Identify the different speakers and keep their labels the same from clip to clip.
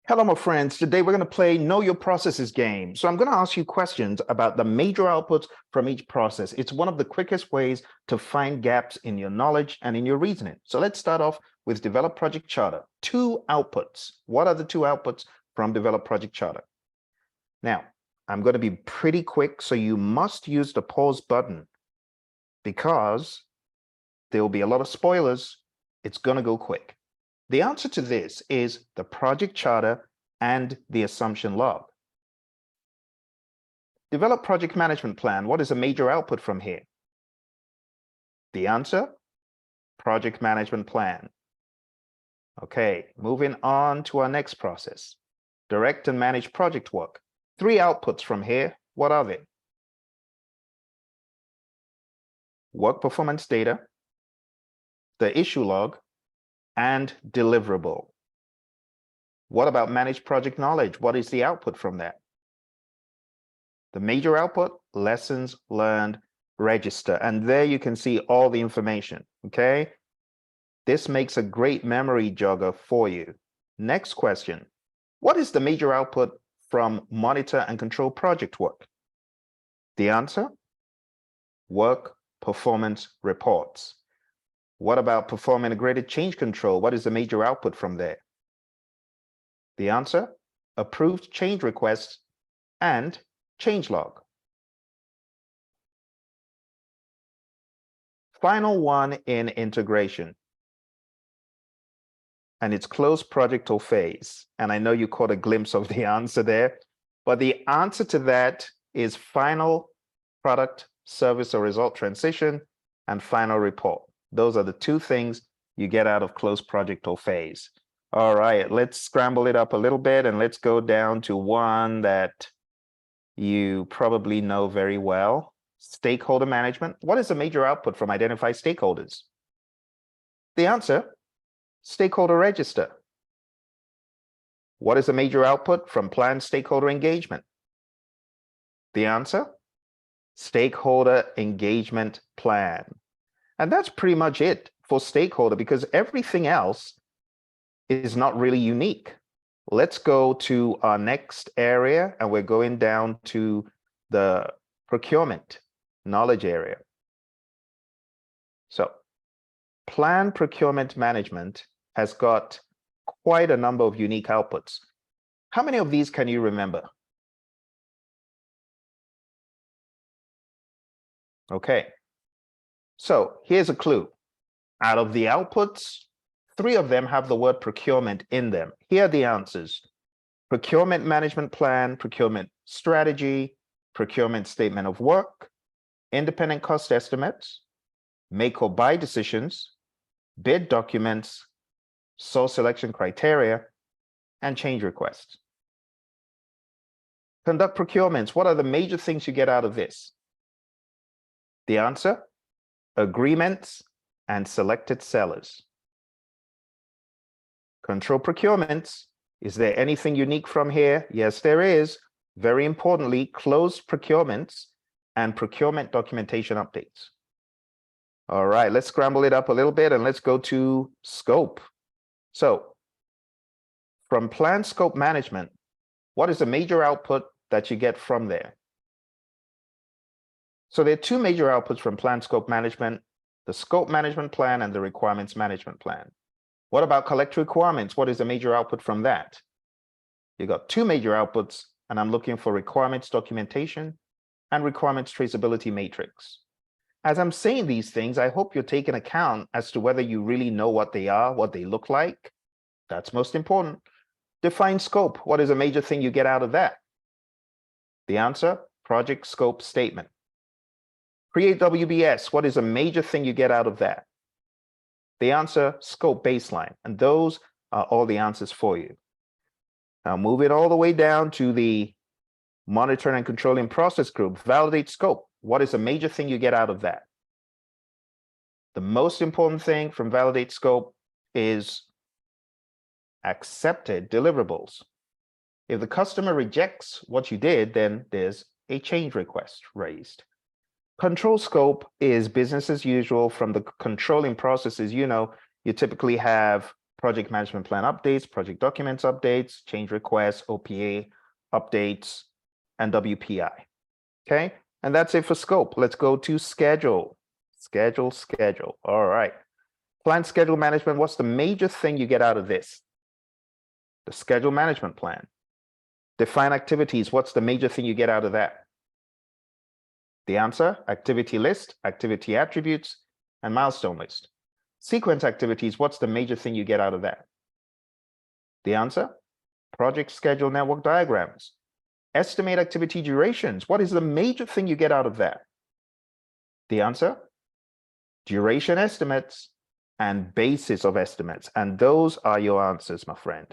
Speaker 1: Hello, my friends. Today we're going to play Know Your Processes game. So I'm going to ask you questions about the major outputs from each process. It's one of the quickest ways to find gaps in your knowledge and in your reasoning. So let's start off with Develop Project Charter. 2 outputs. What are the 2 outputs from Develop Project Charter? Now, I'm going to be pretty quick, so you must use the pause button because there will be a lot of spoilers. It's going to go quick. The answer to this is the project charter and the assumption log. Develop project management plan. What is a major output from here? The answer, project management plan. Okay, moving on to our next process. Direct and manage project work. 3 outputs from here. What are they? Work performance data, the issue log, and deliverable. What about managed project knowledge? What is the output from that? The major output, lessons learned register. And there you can see all the information, okay? This makes a great memory jogger for you. Next question. What is the major output from monitor and control project work? The answer, work performance reports. What about perform integrated change control? What is the major output from there? The answer, approved change requests and change log. Final one in integration. And it's close project or phase. And I know you caught a glimpse of the answer there, but the answer to that is final product, service or result transition and final report. Those are the 2 things you get out of close project or phase. All right, let's scramble it up a little bit and let's go down to one that you probably know very well. Stakeholder management. What is the major output from identify stakeholders? The answer, stakeholder register. What is the major output from planned stakeholder engagement? The answer, stakeholder engagement plan. And that's pretty much it for stakeholder because everything else is not really unique. Let's go to our next area and we're going down to the procurement knowledge area. So plan procurement management has got quite a number of unique outputs. How many of these can you remember? Okay. So here's a clue. Out of the outputs, 3 of them have the word procurement in them. Here are the answers. Procurement management plan, procurement strategy, procurement statement of work, independent cost estimates, make or buy decisions, bid documents, source selection criteria, and change requests. Conduct procurements. What are the major things you get out of this? The answer, agreements and selected sellers. Control procurements. Is there anything unique from here? Yes, there is. Very importantly, closed procurements and procurement documentation updates. All right, let's scramble it up a little bit and let's go to scope. So from plan scope management, what is the major output that you get from there? So there are 2 major outputs from plan scope management, the scope management plan and the requirements management plan. What about collect requirements? What is the major output from that? You got 2 major outputs, and I'm looking for requirements documentation and requirements traceability matrix. As I'm saying these things, I hope you're taking account as to whether you really know what they are, what they look like. That's most important. Define scope. What is a major thing you get out of that? The answer, project scope statement. Create WBS. What is a major thing you get out of that? The answer, scope baseline. And those are all the answers for you. Now move it all the way down to the monitoring and controlling process group. Validate scope. What is a major thing you get out of that? The most important thing from validate scope is accepted deliverables. If the customer rejects what you did, then there's a change request raised. Control scope is business as usual from the controlling processes. You know, you typically have project management plan updates, project documents updates, change requests, OPA updates, and WPI. Okay, and that's it for scope. Let's go to schedule. Schedule. All right. Plan schedule management. What's the major thing you get out of this? The schedule management plan. Define activities. What's the major thing you get out of that? The answer, activity list, activity attributes, and milestone list. Sequence activities. What's the major thing you get out of that? The answer, project schedule network diagrams. Estimate activity durations. What is the major thing you get out of that? The answer, duration estimates and basis of estimates. And those are your answers, my friend.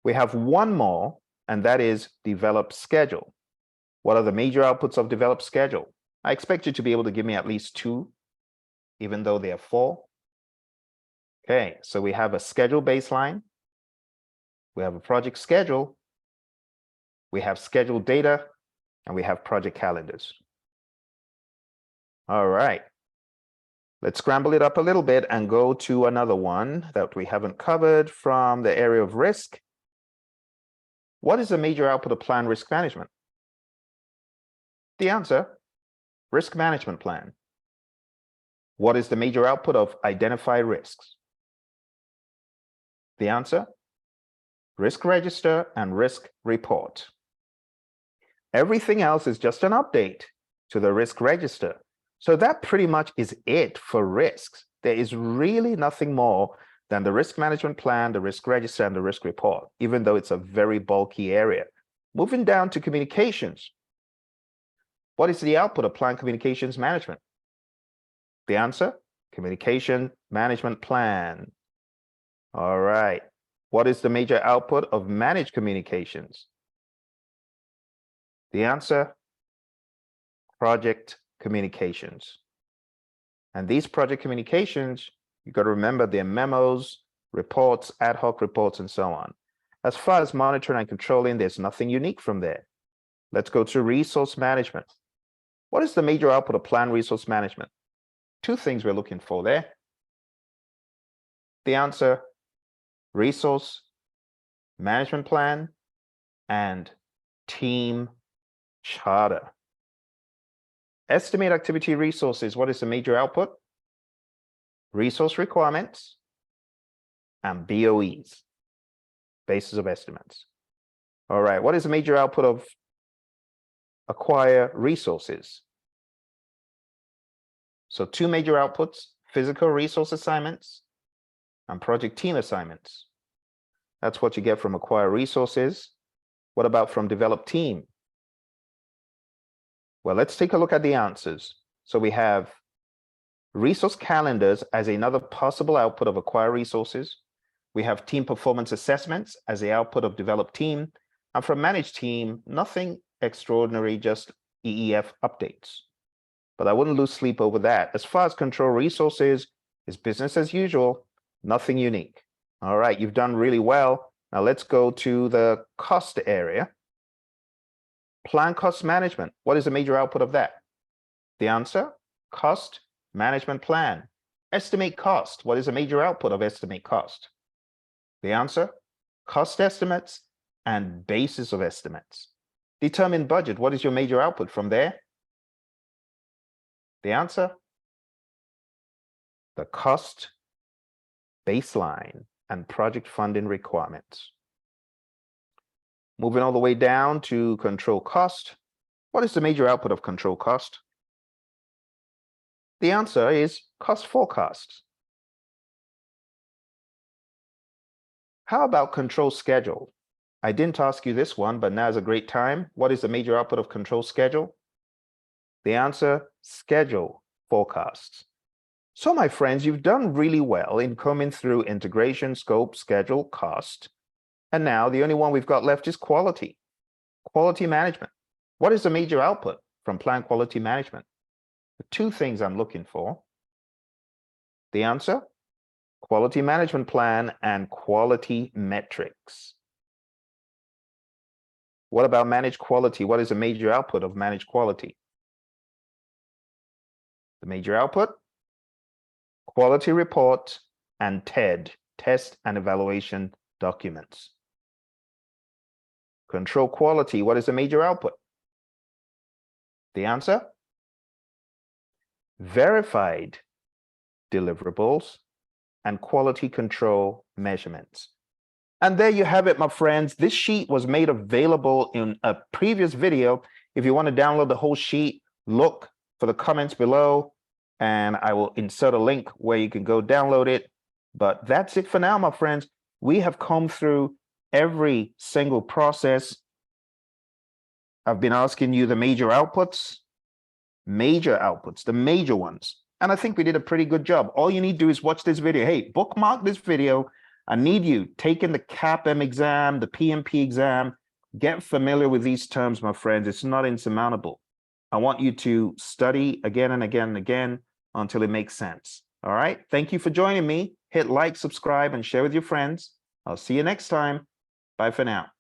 Speaker 1: We have one more, and that is develop schedule. What are the major outputs of develop schedule? I expect you to be able to give me at least 2, even though there are 4. Okay, so we have a schedule baseline. We have a project schedule. We have schedule data, and we have project calendars. All right. Let's scramble it up a little bit and go to another one that we haven't covered from the area of risk. What is the major output of plan risk management? The answer, risk management plan. What is the major output of identify risks? The answer, risk register and risk report. Everything else is just an update to the risk register. So that pretty much is it for risks. There is really nothing more than the risk management plan, the risk register, and the risk report, even though it's a very bulky area. Moving down to communications. What is the output of plan communications management? The answer, communication management plan. All right. What is the major output of managed communications? The answer, project communications. And these project communications, you got to remember they're memos, reports, ad hoc reports, and so on. As far as monitoring and controlling, there's nothing unique from there. Let's go to resource management. What is the major output of plan resource management? 2 things we're looking for there. The answer, resource management plan and team charter. Estimate activity resources. What is the major output? Resource requirements and BOEs, basis of estimates. All right, what is the major output of acquire resources? So 2 major outputs, physical resource assignments and project team assignments. That's what you get from acquire resources. What about from develop team? Well, let's take a look at the answers. So we have resource calendars as another possible output of acquire resources. We have team performance assessments as the output of develop team. And from manage team, nothing extraordinary, just EEF updates. But I wouldn't lose sleep over that. As far as control resources, is business as usual, nothing unique. All right, you've done really well. Now let's go to the cost area. Plan cost management. What is the major output of that? The answer, cost management plan. Estimate cost. What is the major output of estimate cost? The answer, cost estimates and basis of estimates. Determine budget. What is your major output from there? The answer, the cost baseline and project funding requirements. Moving all the way down to control cost. What is the major output of control cost? The answer is cost forecasts. How about control schedule? I didn't ask you this one, but now is a great time. What is the major output of control schedule? The answer, schedule forecasts. So my friends, you've done really well in coming through integration, scope, schedule, cost. And now the only one we've got left is quality. Quality management. What is the major output from plan quality management? The 2 things I'm looking for. The answer, quality management plan and quality metrics. What about managed quality? What is the major output of managed quality? The major output, quality report and TED, test and evaluation documents. Control quality, what is the major output? The answer? Verified deliverables and quality control measurements. And there you have it, my friends. This sheet was made available in a previous video. If you want to download the whole sheet, look for the comments below, and I will insert a link where you can go download it. But that's it for now, my friends. We have come through every single process. I've been asking you the major outputs, the major ones. And I think we did a pretty good job. All you need to do is watch this video. Hey, bookmark this video. I need you taking the CAPM exam, the PMP exam. Get familiar with these terms, my friends. It's not insurmountable. I want you to study again and again and again until it makes sense. All right. Thank you for joining me. Hit like, subscribe, and share with your friends. I'll see you next time. Bye for now.